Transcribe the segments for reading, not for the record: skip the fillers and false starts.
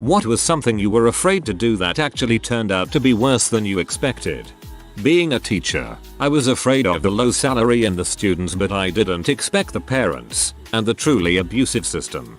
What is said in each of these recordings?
What was something you were afraid to do that actually turned out to be worse than you expected? Being a teacher, I was afraid of the low salary and the students, but I didn't expect the parents and the truly abusive system.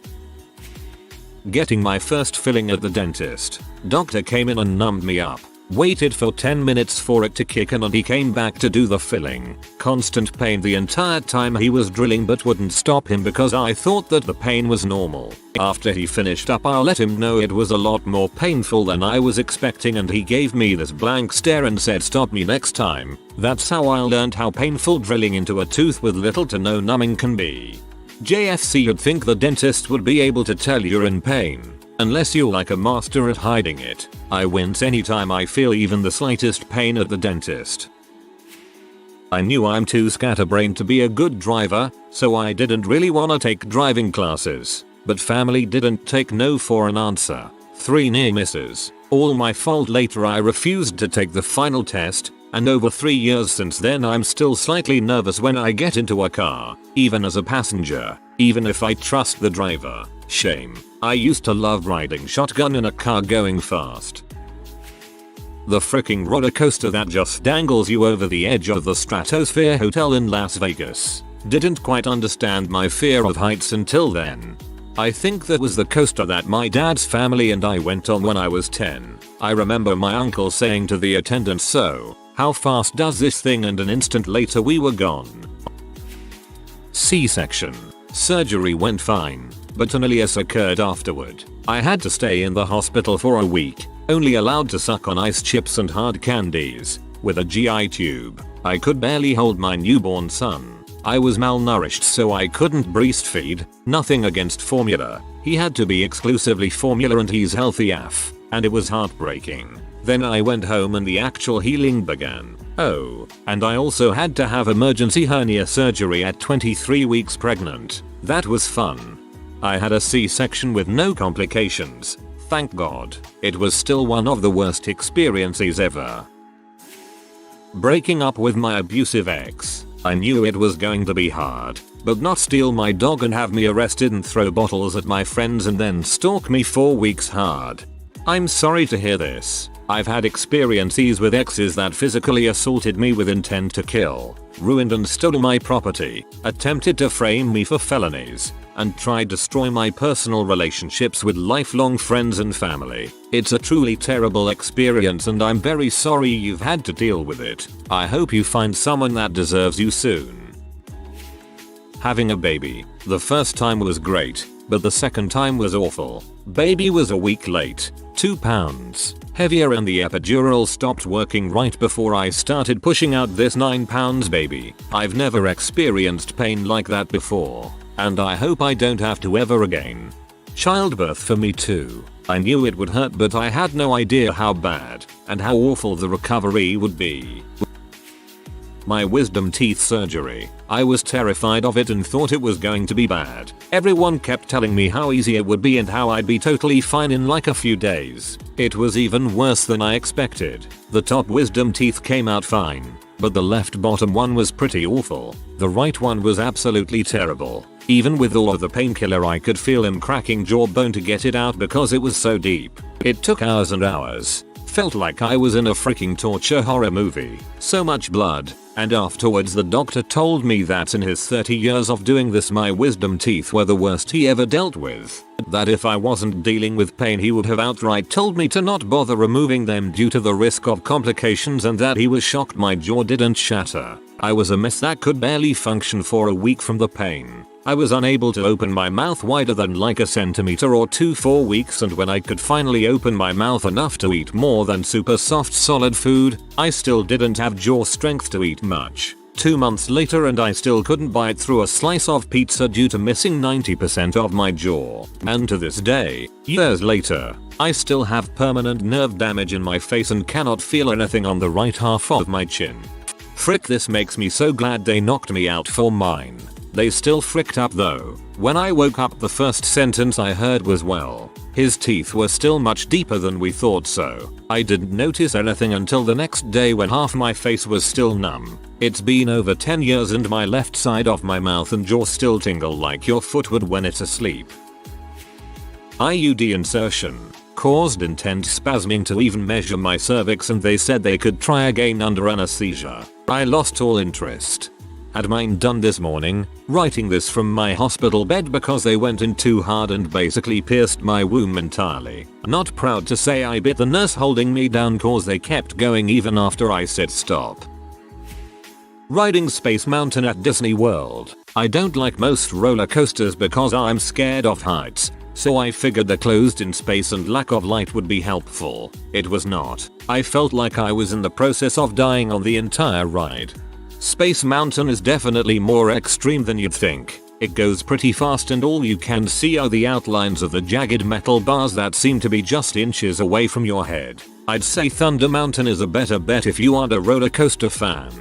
Getting my first filling at the dentist. Doctor came in and numbed me up. Waited for 10 minutes for it to kick in and he came back to do the filling. Constant pain the entire time he was drilling, but wouldn't stop him because I thought that the pain was normal. After he finished up, I let him know it was a lot more painful than I was expecting, and he gave me this blank stare and said, "Stop me next time." That's how I learned how painful drilling into a tooth with little to no numbing can be. JFC, you'd think the dentist would be able to tell you're in pain. Unless you're like a master at hiding it. I wince anytime I feel even the slightest pain at the dentist. I knew I'm too scatterbrained to be a good driver, so I didn't really wanna take driving classes. But family didn't take no for an answer. 3 near misses. All my fault. Later I refused to take the final test, and over 3 years since then I'm still slightly nervous when I get into a car, even as a passenger, even if I trust the driver. Shame. I used to love riding shotgun in a car going fast. The freaking roller coaster that just dangles you over the edge of the Stratosphere Hotel in Las Vegas. Didn't quite understand my fear of heights until then. I think that was the coaster that my dad's family and I went on when I was 10. I remember my uncle saying to the attendant, "So, how fast does this thing?" and an instant later we were gone. C-section. Surgery went fine, but an ileus occurred afterward. I had to stay in the hospital for a week, only allowed to suck on ice chips and hard candies, with a GI tube. I could barely hold my newborn son. I was malnourished, so I couldn't breastfeed. Nothing against formula. He had to be exclusively formula and he's healthy AF, and it was heartbreaking. Then I went home and the actual healing began. Oh, and I also had to have emergency hernia surgery at 23 weeks pregnant. That was fun. I had a C-section with no complications. Thank God. It was still one of the worst experiences ever. Breaking up with my abusive ex. I knew it was going to be hard, but not steal my dog and have me arrested and throw bottles at my friends and then stalk me for weeks hard. I'm sorry to hear this. I've had experiences with exes that physically assaulted me with intent to kill, ruined and stole my property, attempted to frame me for felonies, and tried to destroy my personal relationships with lifelong friends and family. It's a truly terrible experience and I'm very sorry you've had to deal with it. I hope you find someone that deserves you soon. Having a baby. The first time was great, but the second time was awful. Baby was a week late, 2 pounds heavier, and the epidural stopped working right before I started pushing out this 9 pounds baby. I've never experienced pain like that before, and I hope I don't have to ever again. Childbirth for me too. I knew it would hurt, but I had no idea how bad and how awful the recovery would be. My wisdom teeth surgery. I was terrified of it and thought it was going to be bad. Everyone kept telling me how easy it would be and how I'd be totally fine in like a few days. It was even worse than I expected. The top wisdom teeth came out fine, but the left bottom one was pretty awful. The right one was absolutely terrible. Even with all of the painkiller, I could feel him cracking jawbone to get it out because it was so deep. It took hours and hours. Felt like I was in a freaking torture horror movie. So much blood. And afterwards the doctor told me that in his 30 years of doing this, my wisdom teeth were the worst he ever dealt with. That if I wasn't dealing with pain, he would have outright told me to not bother removing them due to the risk of complications, and that he was shocked my jaw didn't shatter. I was a mess that could barely function for a week from the pain. I was unable to open my mouth wider than like a centimeter or 2 for weeks, and when I could finally open my mouth enough to eat more than super soft solid food, I still didn't have jaw strength to eat much. 2 months later and I still couldn't bite through a slice of pizza due to missing 90% of my jaw. And to this day, years later, I still have permanent nerve damage in my face and cannot feel anything on the right half of my chin. Frick, this makes me so glad they knocked me out for mine. They still fricked up though. When I woke up, the first sentence I heard was, "Well, his teeth were still much deeper than we thought so." I didn't notice anything until the next day when half my face was still numb. It's been over 10 years and my left side of my mouth and jaw still tingle like your foot would when it's asleep. IUD insertion. caused intense spasming to even measure my cervix, and they said they could try again under anesthesia. I lost all interest. Had mine done this morning, writing this from my hospital bed because they went in too hard and basically pierced my womb entirely. Not proud to say I bit the nurse holding me down cause they kept going even after I said stop. Riding Space Mountain at Disney World. I don't like most roller coasters because I'm scared of heights, so I figured the closed in space and lack of light would be helpful. It was not. I felt like I was in the process of dying on the entire ride. Space Mountain is definitely more extreme than you'd think. It goes pretty fast and all you can see are the outlines of the jagged metal bars that seem to be just inches away from your head. I'd say Thunder Mountain is a better bet if you aren't a roller coaster fan.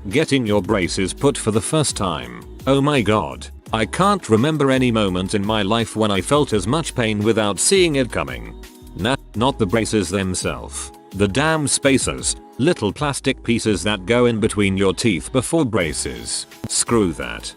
Getting your braces put for the first time. Oh my god. I can't remember any moment in my life when I felt as much pain without seeing it coming. Nah, not the braces themselves. The damn spacers. Little plastic pieces that go in between your teeth before braces. Screw that.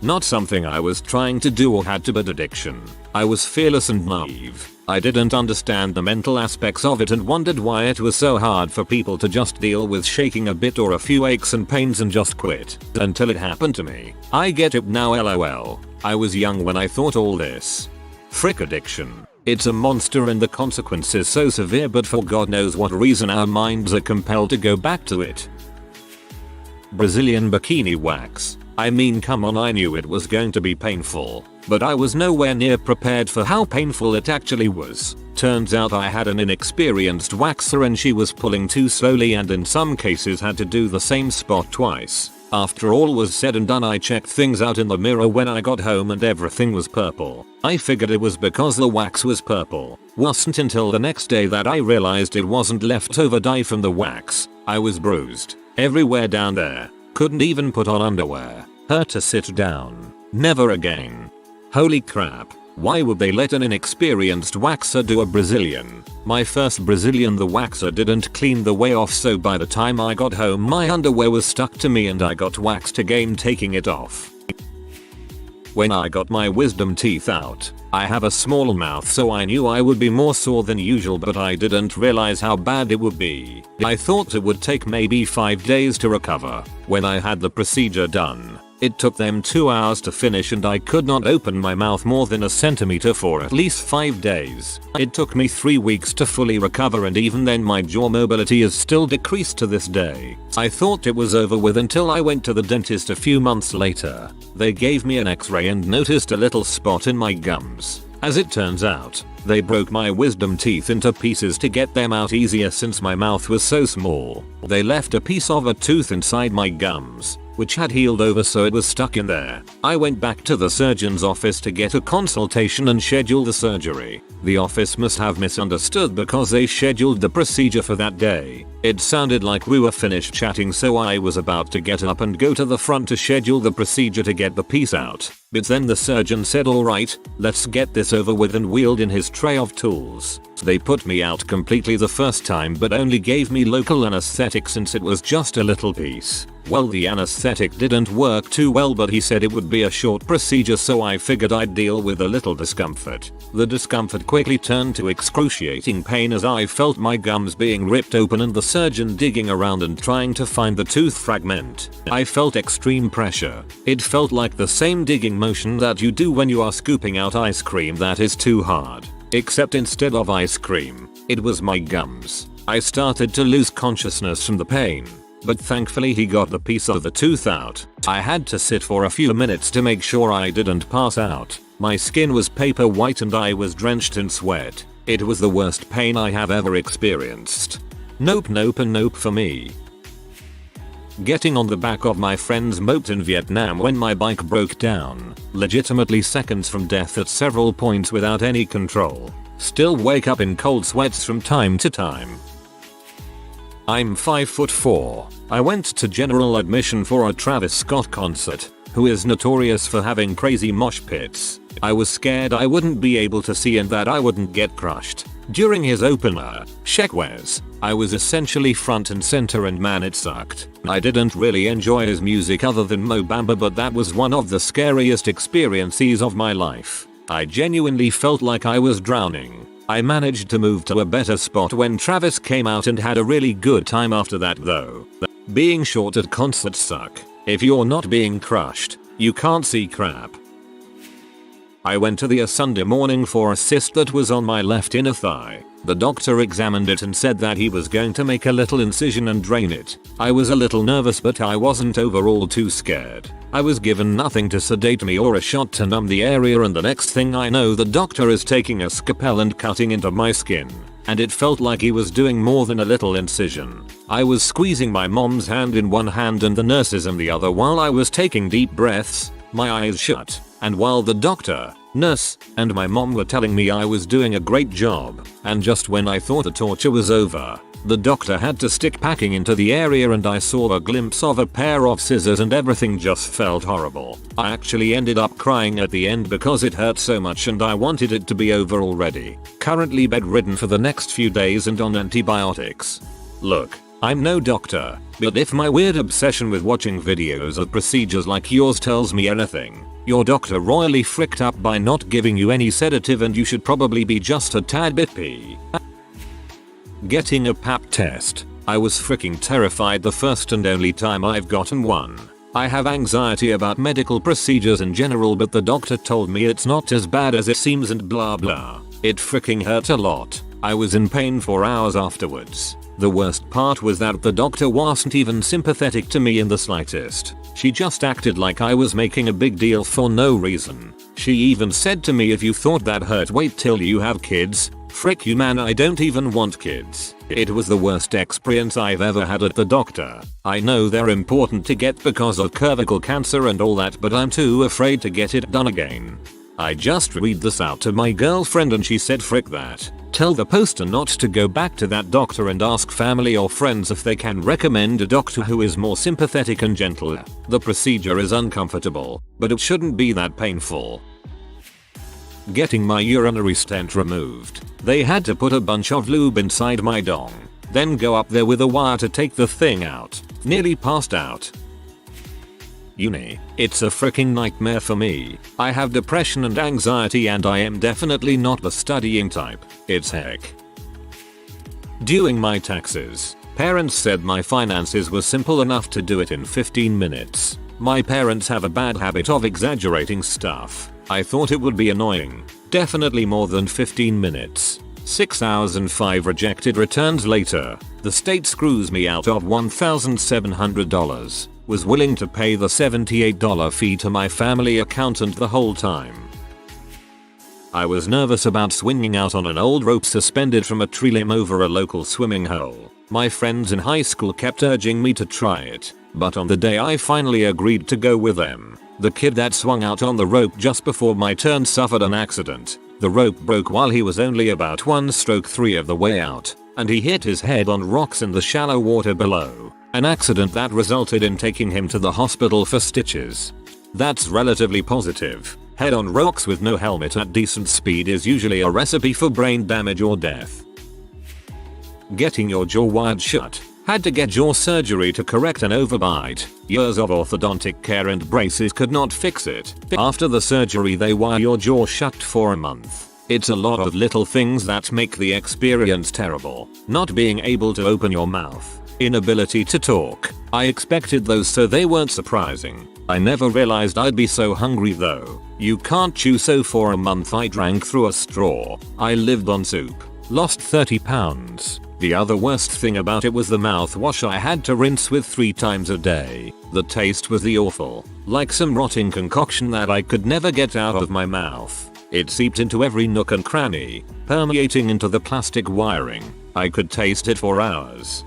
Not something I was trying to do or had to, but addiction. I was fearless and naive. I didn't understand the mental aspects of it and wondered why it was so hard for people to just deal with shaking a bit or a few aches and pains and just quit. Until it happened to me. I get it now, lol. I was young when I thought all this. Frick addiction. It's a monster and the consequences so severe, but for God knows what reason our minds are compelled to go back to it. Brazilian bikini wax. I mean, come on, I knew it was going to be painful, but I was nowhere near prepared for how painful it actually was. Turns out I had an inexperienced waxer and she was pulling too slowly and in some cases had to do the same spot twice. After all was said and done, I checked things out in the mirror when I got home and everything was purple. I figured it was because the wax was purple. Wasn't until the next day that I realized it wasn't leftover dye from the wax. I was bruised everywhere down there. Couldn't even put on underwear. Hurt to sit down. Never again. Holy crap. Why would they let an inexperienced waxer do a Brazilian? My first Brazilian, the waxer didn't clean the way off, so by the time I got home my underwear was stuck to me and I got waxed again taking it off. When I got my wisdom teeth out, I have a small mouth, so I knew I would be more sore than usual, but I didn't realize how bad it would be. I thought it would take maybe 5 days to recover. When I had the procedure done, it took them 2 hours to finish and I could not open my mouth more than a centimeter for at least 5 days. It took me 3 weeks to fully recover, and even then my jaw mobility is still decreased to this day. I thought it was over with until I went to the dentist a few months later. They gave me an x-ray and noticed a little spot in my gums. As it turns out, they broke my wisdom teeth into pieces to get them out easier since my mouth was so small. They left a piece of a tooth inside my gums, which had healed over, so it was stuck in there. I went back to the surgeon's office to get a consultation and schedule the surgery. The office must have misunderstood because they scheduled the procedure for that day. It sounded like we were finished chatting, so I was about to get up and go to the front to schedule the procedure to get the piece out. But then the surgeon said, "Alright, let's get this over with," and wheeled in his tray of tools. They put me out completely the first time but only gave me local anesthetic since it was just a little piece. Well, the anesthetic didn't work too well, but he said it would be a short procedure, so I figured I'd deal with a little discomfort. The discomfort quickly turned to excruciating pain as I felt my gums being ripped open and the surgeon digging around and trying to find the tooth fragment. I felt extreme pressure. It felt like the same digging motion that you do when you are scooping out ice cream that is too hard. Except instead of ice cream, it was my gums. I started to lose consciousness from the pain, but thankfully he got the piece of the tooth out. I had to sit for a few minutes to make sure I didn't pass out. My skin was paper white and I was drenched in sweat. It was the worst pain I have ever experienced. Nope, nope and nope for me. Getting on the back of my friend's moped in Vietnam when my bike broke down. Legitimately seconds from death at several points without any control. Still wake up in cold sweats from time to time. I'm 5'4". I went to general admission for a Travis Scott concert, who is notorious for having crazy mosh pits. I was scared I wouldn't be able to see and that I wouldn't get crushed. During his opener, Shekwes, I was essentially front and center and man, it sucked. I didn't really enjoy his music other than Mo Bamba, but that was one of the scariest experiences of my life. I genuinely felt like I was drowning. I managed to move to a better spot when Travis came out and had a really good time after that though. Being short at concerts suck. If you're not being crushed, you can't see crap. I went to the Sunday morning for a cyst that was on my left inner thigh. The doctor examined it and said that he was going to make a little incision and drain it. I was a little nervous but I wasn't overall too scared. I was given nothing to sedate me or a shot to numb the area, and the next thing I know the doctor is taking a scalpel and cutting into my skin. And it felt like he was doing more than a little incision. I was squeezing my mom's hand in one hand and the nurse's in the other while I was taking deep breaths, my eyes shut, and while the doctor, nurse, and my mom were telling me I was doing a great job. And just when I thought the torture was over, the doctor had to stick packing into the area and I saw a glimpse of a pair of scissors and everything just felt horrible. I actually ended up crying at the end because it hurt so much and I wanted it to be over already. Currently bedridden for the next few days and on antibiotics. Look, I'm no doctor, but if my weird obsession with watching videos of procedures like yours tells me anything, your doctor royally fricked up by not giving you any sedative and you should probably be just a tad bit pee. Getting a pap test. I was freaking terrified the first and only time I've gotten one. I have anxiety about medical procedures in general, but the doctor told me it's not as bad as it seems and blah blah. It freaking hurt a lot. I was in pain for hours afterwards. The worst part was that the doctor wasn't even sympathetic to me in the slightest. She just acted like I was making a big deal for no reason. She even said to me, if you thought that hurt, wait till you have kids. Frick you man, I don't even want kids. It was the worst experience I've ever had at the doctor. I know they're important to get because of cervical cancer and all that, but I'm too afraid to get it done again. I just read this out to my girlfriend and she said frick that. Tell the poster not to go back to that doctor and ask family or friends if they can recommend a doctor who is more sympathetic and gentler. The procedure is uncomfortable, but it shouldn't be that painful. Getting my urinary stent removed. They had to put a bunch of lube inside my dong, then go up there with a wire to take the thing out. Nearly passed out. Uni. It's a freaking nightmare for me. I have depression and anxiety and I am definitely not the studying type. It's heck. Doing my taxes. Parents said my finances were simple enough to do it in 15 minutes. My parents have a bad habit of exaggerating stuff. I thought it would be annoying. Definitely more than 15 minutes. 6 hours and 5 rejected returns later, the state screws me out of $1,700. Was willing to pay the $78 fee to my family accountant the whole time. I was nervous about swinging out on an old rope suspended from a tree limb over a local swimming hole. My friends in high school kept urging me to try it, but on the day I finally agreed to go with them, the kid that swung out on the rope just before my turn suffered an accident. The rope broke while he was only about 1/3 of the way out, and he hit his head on rocks in the shallow water below. An accident that resulted in taking him to the hospital for stitches. That's relatively positive. Head on rocks with no helmet at decent speed is usually a recipe for brain damage or death. Getting your jaw wired shut. Had to get jaw surgery to correct an overbite. Years of orthodontic care and braces could not fix it. After the surgery they wire your jaw shut for a month. It's a lot of little things that make the experience terrible. Not being able to open your mouth. Inability to talk. I expected those so they weren't surprising. I never realized I'd be so hungry though. You can't chew, so for a month I drank through a straw. I lived on soup. Lost 30 pounds. The other worst thing about it was the mouthwash I had to rinse with 3 times a day. The taste was awful. Like some rotting concoction that I could never get out of my mouth. It seeped into every nook and cranny, permeating into the plastic wiring. I could taste it for hours.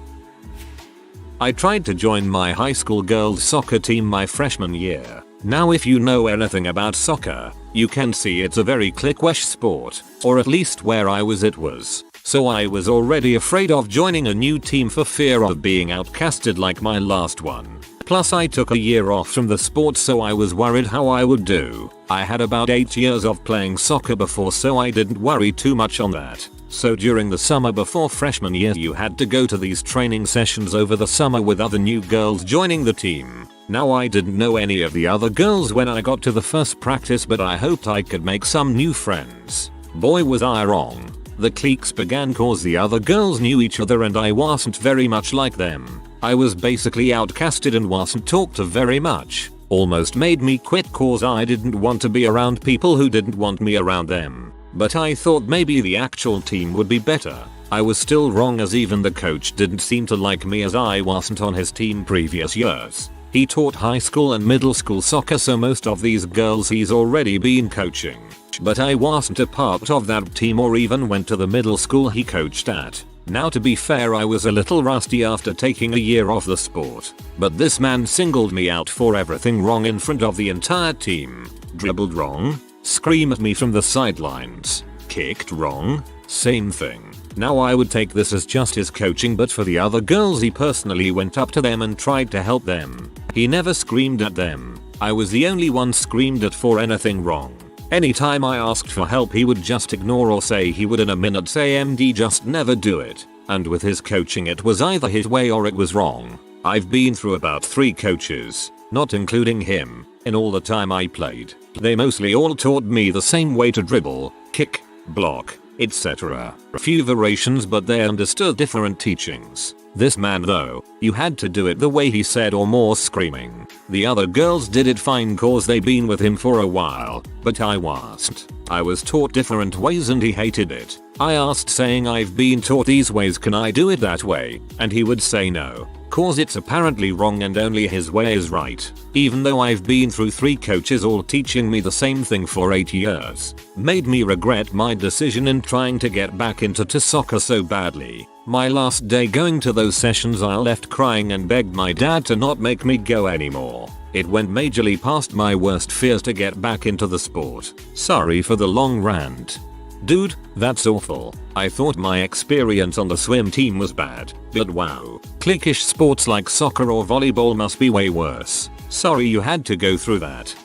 I tried to join my high school girls soccer team my freshman year. Now if you know anything about soccer, you can see it's a very cliquish sport, or at least where I was it was. So I was already afraid of joining a new team for fear of being outcasted like my last one. Plus I took a year off from the sport, so I was worried how I would do. I had about 8 years of playing soccer before, so I didn't worry too much on that. So during the summer before freshman year you had to go to these training sessions over the summer with other new girls joining the team. Now I didn't know any of the other girls when I got to the first practice, but I hoped I could make some new friends. Boy was I wrong. The cliques began cause the other girls knew each other and I wasn't very much like them. I was basically outcasted and wasn't talked to very much. Almost made me quit cause I didn't want to be around people who didn't want me around them. But I thought maybe the actual team would be better. I was still wrong as even the coach didn't seem to like me as I wasn't on his team previous years. He taught high school and middle school soccer, so most of these girls he's already been coaching. But I wasn't a part of that team or even went to the middle school he coached at. Now to be fair, I was a little rusty after taking a year off the sport. But this man singled me out for everything wrong in front of the entire team. Dribbled wrong, screamed at me from the sidelines, kicked wrong, same thing. Now I would take this as just his coaching, but for the other girls he personally went up to them and tried to help them. He never screamed at them. I was the only one screamed at for anything wrong. Anytime I asked for help he would just ignore or say he would in a minute, say MD, just never do it. And with his coaching it was either his way or it was wrong. I've been through about 3 coaches, not including him, in all the time I played. They mostly all taught me the same way to dribble, kick, block, etc. A few variations, but they understood different teachings. This man though, you had to do it the way he said or more screaming. The other girls did it fine cause they been with him for a while, but I wasn't. I was taught different ways and he hated it. I asked saying I've been taught these ways, can I do it that way? And he would say no, cause it's apparently wrong and only his way is right. Even though I've been through 3 coaches all teaching me the same thing for 8 years. Made me regret my decision in trying to get back into soccer so badly. My last day going to those sessions I left crying and begged my dad to not make me go anymore. It went majorly past my worst fears to get back into the sport. Sorry for the long rant. Dude, that's awful. I thought my experience on the swim team was bad, but wow, cliquish sports like soccer or volleyball must be way worse. Sorry you had to go through that.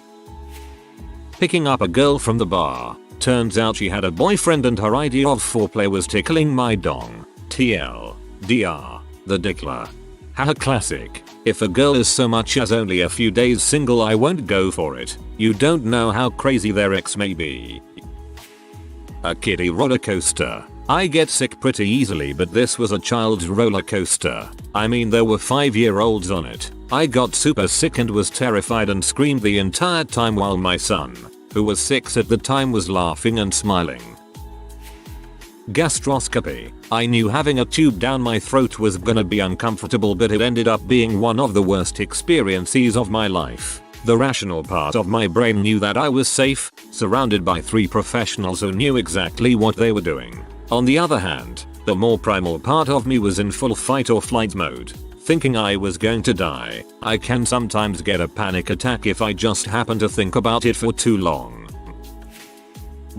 Picking up a girl from the bar. Turns out she had a boyfriend and her idea of foreplay was tickling my dong. TL. DR. The dickler. Haha, classic. If a girl is so much as only a few days single I won't go for it. You don't know how crazy their ex may be. A kiddie roller coaster. I get sick pretty easily, but this was a child's roller coaster. I mean there were 5-year-olds on it. I got super sick and was terrified and screamed the entire time while my son, who was 6 at the time, was laughing and smiling. Gastroscopy. I knew having a tube down my throat was gonna be uncomfortable, but it ended up being one of the worst experiences of my life. The rational part of my brain knew that I was safe, surrounded by 3 professionals who knew exactly what they were doing. On the other hand, the more primal part of me was in full fight or flight mode, thinking I was going to die. I can sometimes get a panic attack if I just happen to think about it for too long.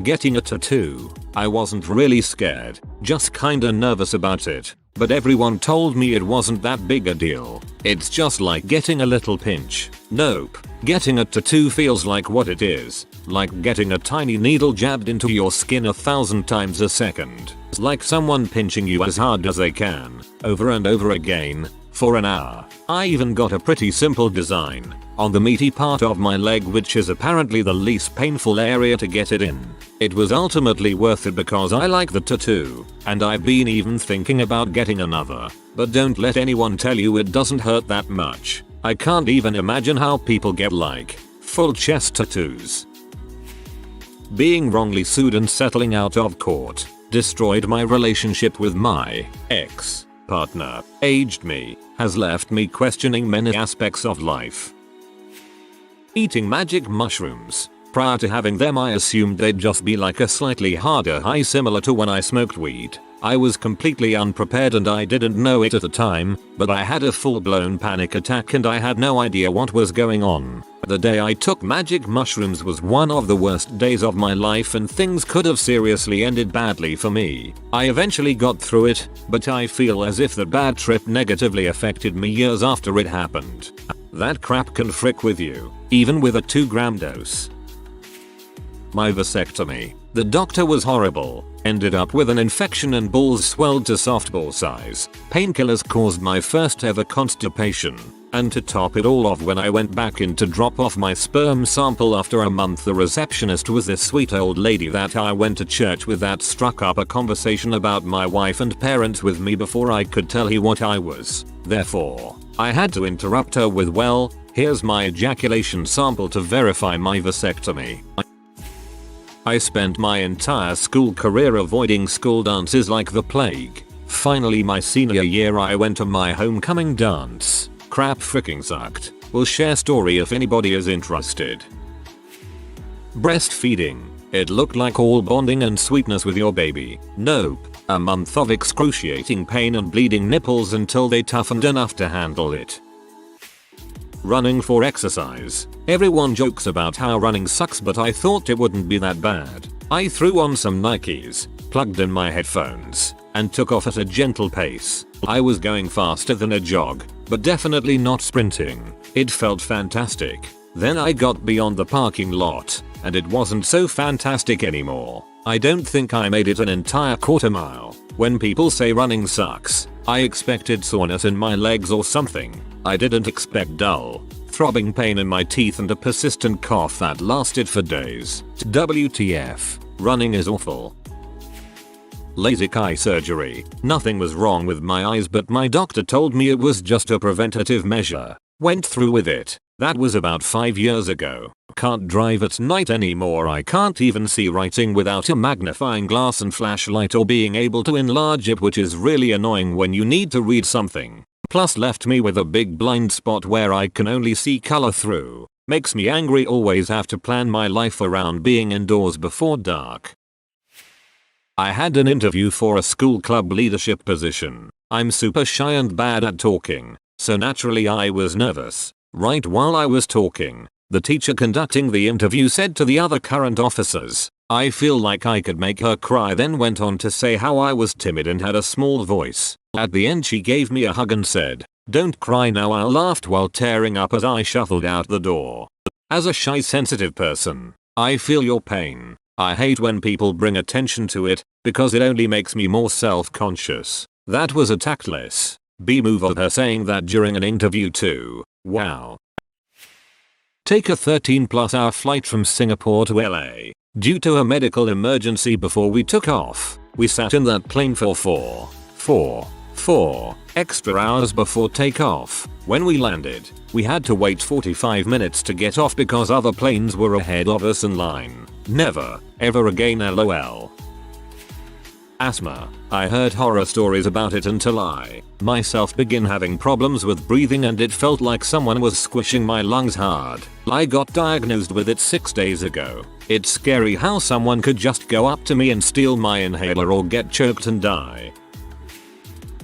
Getting a tattoo. I wasn't really scared, just kinda nervous about it, but everyone told me it wasn't that big a deal. It's just like getting a little pinch. Nope. Getting a tattoo feels like what it is, like getting a tiny needle jabbed into your skin 1,000 times a second. It's like someone pinching you as hard as they can, over and over again, for an hour. I even got a pretty simple design on the meaty part of my leg, which is apparently the least painful area to get it in. It was ultimately worth it because I like the tattoo, and I've been even thinking about getting another. But don't let anyone tell you it doesn't hurt that much. I can't even imagine how people get like full chest tattoos. Being wrongly sued and settling out of court destroyed my relationship with my ex-partner, aged me, has left me questioning many aspects of life. Eating magic mushrooms. Prior to having them I assumed they'd just be like a slightly harder high similar to when I smoked weed. I was completely unprepared and I didn't know it at the time, but I had a full-blown panic attack and I had no idea what was going on. The day I took magic mushrooms was one of the worst days of my life and things could have seriously ended badly for me. I eventually got through it, but I feel as if the bad trip negatively affected me years after it happened. That crap can frick with you, even with a 2-gram dose. My vasectomy. The doctor was horrible. Ended up with an infection and balls swelled to softball size. Painkillers caused my first ever constipation. And to top it all off, when I went back in to drop off my sperm sample after a month, the receptionist was this sweet old lady that I went to church with that struck up a conversation about my wife and parents with me before I could tell her what I was. Therefore, I had to interrupt her with, well, here's my ejaculation sample to verify my vasectomy. I spent my entire school career avoiding school dances like the plague. Finally, my senior year, I went to my homecoming dance. Crap freaking sucked. Will share story if anybody is interested. Breastfeeding. It looked like all bonding and sweetness with your baby. Nope. A month of excruciating pain and bleeding nipples until they toughened enough to handle it. Running for exercise. Everyone jokes about how running sucks, but I thought it wouldn't be that bad. I threw on some Nikes, plugged in my headphones, and took off at a gentle pace. I was going faster than a jog, but definitely not sprinting. It felt fantastic. Then I got beyond the parking lot, and it wasn't so fantastic anymore. I don't think I made it an entire quarter mile. When people say running sucks, I expected soreness in my legs or something. I didn't expect dull, throbbing pain in my teeth and a persistent cough that lasted for days. WTF. Running is awful. LASIK eye surgery. Nothing was wrong with my eyes, but my doctor told me it was just a preventative measure. Went through with it. That was about 5 years ago. Can't drive at night anymore. I can't even see writing without a magnifying glass and flashlight or being able to enlarge it, which is really annoying when you need to read something. Plus left me with a big blind spot where I can only see color through. Makes me angry always have to plan my life around being indoors before dark. I had an interview for a school club leadership position. I'm super shy and bad at talking, so naturally I was nervous. Right while I was talking, the teacher conducting the interview said to the other current officers, "I feel like I could make her cry," then went on to say how I was timid and had a small voice. At the end she gave me a hug and said, "Don't cry now." I laughed while tearing up as I shuffled out the door. As a shy, sensitive person, I feel your pain. I hate when people bring attention to it, because it only makes me more self-conscious. That was a tactless B-move of her saying that during an interview too. Wow. Take a 13+ hour flight from Singapore to LA. Due to a medical emergency before we took off, we sat in that plane for four extra hours before takeoff. When we landed, we had to wait 45 minutes to get off because other planes were ahead of us in line. Never, ever again, LOL. Asthma. I heard horror stories about it until I myself began having problems with breathing, and it felt like someone was squishing my lungs hard. I got diagnosed with it 6 days ago. It's scary how someone could just go up to me and steal my inhaler or get choked and die.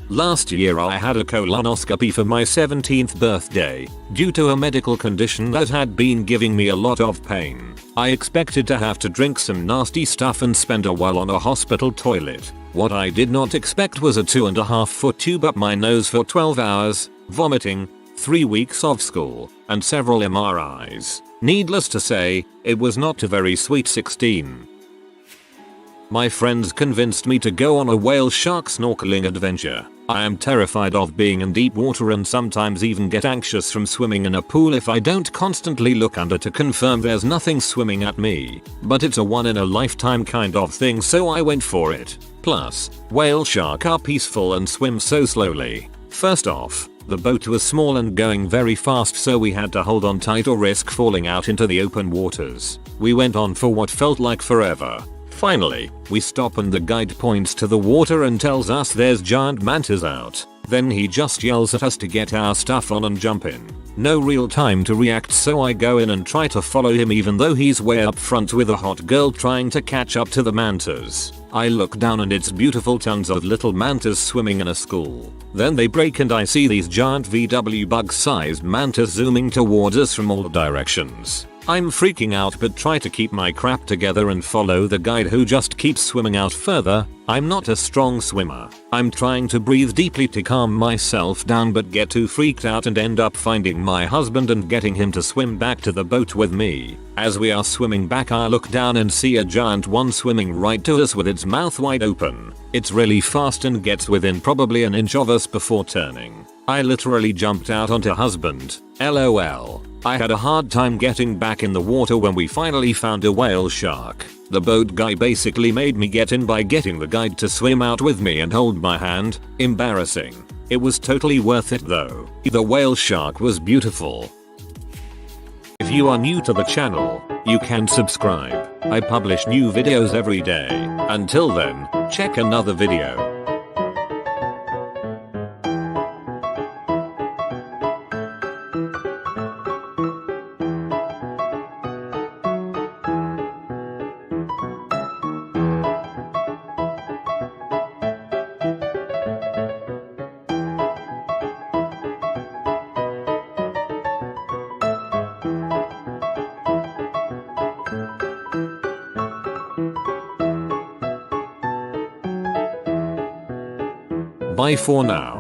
Last year I had a colonoscopy for my 17th birthday. Due to a medical condition that had been giving me a lot of pain, I expected to have to drink some nasty stuff and spend a while on a hospital toilet. What I did not expect was a 2.5-foot tube up my nose for 12 hours, vomiting, 3 weeks of school, and several MRIs. Needless to say, it was not a very sweet 16. My friends convinced me to go on a whale shark snorkeling adventure. I am terrified of being in deep water and sometimes even get anxious from swimming in a pool if I don't constantly look under to confirm there's nothing swimming at me. But it's a one-in-a-lifetime kind of thing, so I went for it. Plus, whale shark are peaceful and swim so slowly. First off, the boat was small and going very fast, so we had to hold on tight or risk falling out into the open waters. We went on for what felt like forever. Finally, we stop and the guide points to the water and tells us there's giant mantas out. Then he just yells at us to get our stuff on and jump in. No real time to react, so I go in and try to follow him even though he's way up front with a hot girl trying to catch up to the mantas. I look down and it's beautiful, tons of little mantas swimming in a school. Then they break and I see these giant VW bug-sized mantas zooming towards us from all directions. I'm freaking out but try to keep my crap together and follow the guide who just keeps swimming out further. I'm not a strong swimmer. I'm trying to breathe deeply to calm myself down but get too freaked out and end up finding my husband and getting him to swim back to the boat with me. As we are swimming back, I look down and see a giant one swimming right to us with its mouth wide open. It's really fast and gets within probably an inch of us before turning. I literally jumped out onto husband. LOL. I had a hard time getting back in the water when we finally found a whale shark. The boat guy basically made me get in by getting the guide to swim out with me and hold my hand. Embarrassing. It was totally worth it though. The whale shark was beautiful. If you are new to the channel, you can subscribe. I publish new videos every day. Until then, check another video. Bye for now.